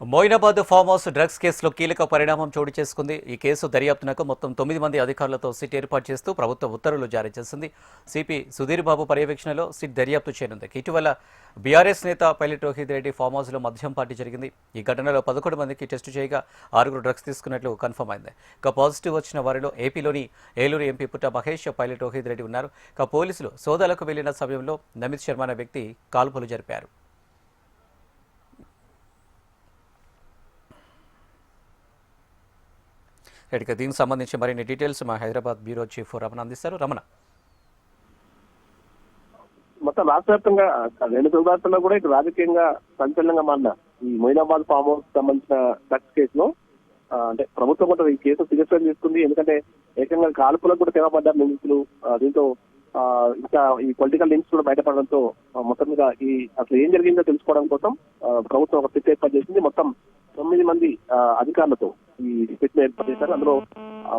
Moinabad farm house drugs కేసులో కీలక పరిణామం చోటు చేసుకుంది. ఈ కేసు దర్యాప్తునకు మొత్తం 9 మంది అధికారులతో సిట్ ఏర్పాటు చేస్తూ ప్రభుత్వ ఉత్తర్వులు జారీ చేసింది. సిపి సుధీర్ బాబు పర్యవేక్షణలో సిట్ దర్యాప్తు చేయనుంది. ఇటీవల బీఆర్ఎస్ నేత పైలట్ రోహిత్ రెడ్డి ఫామ్ హౌస్లో మద్యం పార్టీ జరిగింది. ఈ ఘటనలో 11 మందికి టెస్టు చేయగా 6 డ్రగ్స్ తీసుకున్నట్లు కన్ఫర్మ్ అయింది. ఇక పాజిటివ్ వచ్చిన వారిలో ఏపీలోని ఏలూరు ఎంపీ పుట్ట మహేష్, పైలట్ రోహిత్ రెడ్డి ఉన్నారు. ఇక పోలీసులు సోదాలకు వెళ్లిన సమయంలో నమిత్ శర్మ అనే వ్యక్తి కాల్పులు జరిపారు. ఇక దీనికి సంబంధించి మరిన్ని డీటెయిల్స్ మా హైదరాబాద్ బ్యూరో చీఫ్ రమణ అందిస్తారు. రమణ, మొత్తం రాష్ట్ర వ్యాప్తంగా 2 రాష్ట్రాల్లో కూడా ఇటు రాజకీయంగా సంచలనంగా మారిన ఈ మొయినాబాద్ ఫామ్ హౌస్ సంబంధించిన డ్రగ్స్ కేసులో అంటే ప్రభుత్వం కూడా ఈ కేసు సీరియస్ గా తీసుకుంది. ఎందుకంటే ఏకంగా కాల్పులకు కూడా తెగబడ్డారు నిందితులు. దీంతో ఇంకా ఈ పొలిటికల్ లింక్స్ కూడా బయటపడడంతో మొత్తం మీద ఈ అసలు ఏం జరిగిందో తెలుసుకోవడం కోసం ప్రభుత్వం ఒక సిట్ ఏర్పాటు చేసింది. మొత్తం 9 మంది అధికారులతో ఈ సిట్ ఏర్పాటు చేశారు. అందులో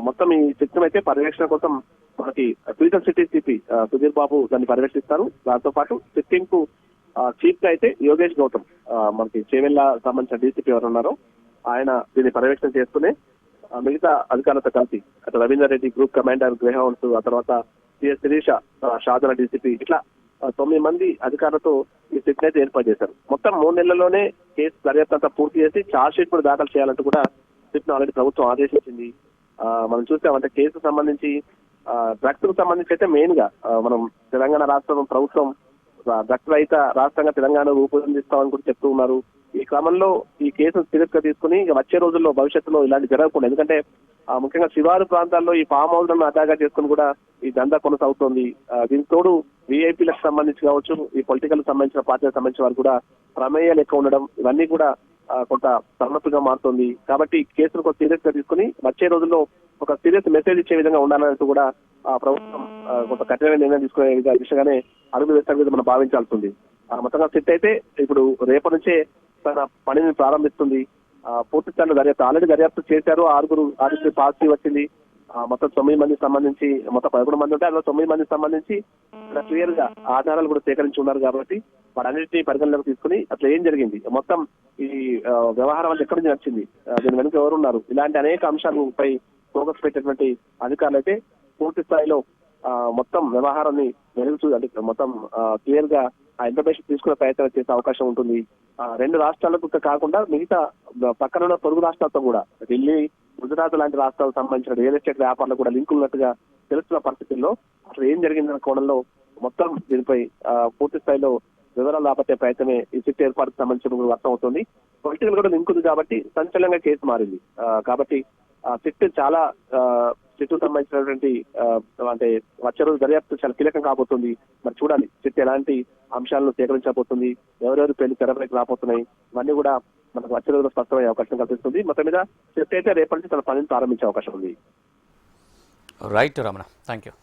మొత్తం ఈ సిట్ అయితే పర్యవేక్షణ కోసం మనకి future city CP Sudheer Babu దాన్ని పర్యవేక్షిస్తారు. దాంతో పాటు సిట్టింగ్ కు చీఫ్ గా అయితే యోగేష్ గౌతమ్ మనకి చేవెళ్ళ సంబంధించిన డీసీపీ ఎవరు ఉన్నారో ఆయన దీన్ని పర్యవేక్షణ చేస్తూనే మిగతా అధికారులతో కలిసి అటు Ravinder Reddy group commander Greyhounds, ఆ తర్వాత సిఎస్ శిరీష షాదన డీసీపీ, ఇట్లా 9 మంది అధికారులతో ఈ సిట్ అయితే ఏర్పాటు చేశారు. మొత్తం 3 నెలల్లోనే కేసు దర్యాప్తు అంతా పూర్తి చేసి ఛార్జ్ షీట్ కూడా దాఖలు చేయాలంటూ కూడా సిట్ ఆల్రెడీ ప్రభుత్వం ఆదేశించింది. మనం చూసామంటే కేసు సంబంధించి డ్రగ్స్ కు సంబంధించి అయితే మెయిన్ గా మనం తెలంగాణ రాష్ట్రం ప్రభుత్వం డ్రగ్స్ రహిత రాష్ట్రంగా తెలంగాణ రూపొందిస్తామని కూడా చెప్తూ ఉన్నారు. ఈ క్రమంలో ఈ కేసును సీరియస్ గా తీసుకుని వచ్చే రోజుల్లో భవిష్యత్తులో ఇలాంటి జరగకుండా, ఎందుకంటే ముఖ్యంగా శివారు ప్రాంతాల్లో ఈ ఫామ్ హౌస్ లను అటాగా చేసుకుని కూడా ఈ దందా కొనసాగుతోంది. దీనికి తోడు వీఐపీలకు సంబంధించి కావచ్చు, ఈ పొలిటికల్ సంబంధించిన పార్టీలకు సంబంధించిన వారు కూడా ప్రమేయాలు ఎక్కువ ఉండడం, ఇవన్నీ కూడా కొంత తలనొప్పిగా మారుతోంది. కాబట్టి కేసును కొంత సీరియస్ గా తీసుకుని వచ్చే రోజుల్లో ఒక సీరియస్ మెసేజ్ ఇచ్చే విధంగా ఉండాలంటూ కూడా ప్రభుత్వం కొంత కఠినమైన నిర్ణయం తీసుకునే దిశగానే అడుగులు వేస్తానికి మనం భావించాల్సి ఉంది. మొత్తంగా సిట్ అయితే ఇప్పుడు రేపటి నుంచే తన పనిని ప్రారంభిస్తుంది. పూర్తి స్థాయిలో దర్యాప్తు ఆల్రెడీ దర్యాప్తు చేశారు. 6 పాజిటివ్ వచ్చింది. మొత్తం 9 మందికి సంబంధించి మొత్తం 11 మంది ఉంటే అందులో 9 మందికి సంబంధించి క్లియర్ గా ఆధారాలు కూడా సేకరించి ఉన్నారు. కాబట్టి వాటన్నిటిని పరిగణలోకి తీసుకుని అట్లా ఏం జరిగింది, మొత్తం ఈ వ్యవహారం వల్ల ఎక్కడి నుంచి నచ్చింది, దీని వెనుక ఎవరున్నారు, ఇలాంటి అనేక అంశాలపై ఫోకస్ పెట్టినటువంటి అధికారులు అయితే పూర్తి స్థాయిలో మొత్తం వ్యవహారాన్ని అంటే మొత్తం క్లియర్ గా ఆ ఇన్ఫర్మేషన్ తీసుకునే ప్రయత్నం చేసే అవకాశం ఉంటుంది. 2 రాష్ట్రాలకు కాకుండా మిగతా పక్కన ఉన్న పొరుగు రాష్ట్రాలతో కూడా ఢిల్లీ, గుజరాత్ లాంటి రాష్ట్రాలకు సంబంధించిన రియల్ ఎస్టేట్ వ్యాపారులు కూడా లింకులు ఉన్నట్టుగా తెలుస్తున్న పరిస్థితుల్లో అసలు ఏం జరిగిందన్న కోణంలో మొత్తం దీనిపై పూర్తి స్థాయిలో వివరాలు రాబట్టే ప్రయత్నమే ఈ సిట్ ఏర్పాటుకు సంబంధించిన అర్థం అవుతుంది. పొలిటికల్ కూడా లింక్ ఉంది కాబట్టి సంచలనంగా కేసు మారింది. కాబట్టి సిట్ చాలా సిట్ సంబంధించినటువంటి అంటే వచ్చే రోజు దర్యాప్తు చాలా కీలకం కాబోతుంది. మరి చూడాలి సిట్ ఎలాంటి అంశాలను సేకరించబోతుంది, ఎవరెవరు పేర్లు తెరపైకి రాబోతున్నాయి, ఇవన్నీ కూడా మనకు వచ్చే రోజులో స్పష్టమయ్యే అవకాశం కల్పిస్తుంది. మొత్తం మీద సిట్ అయితే రేపటి నుంచి తన పనిని ప్రారంభించే అవకాశం ఉంది. Right Ramana, thank you.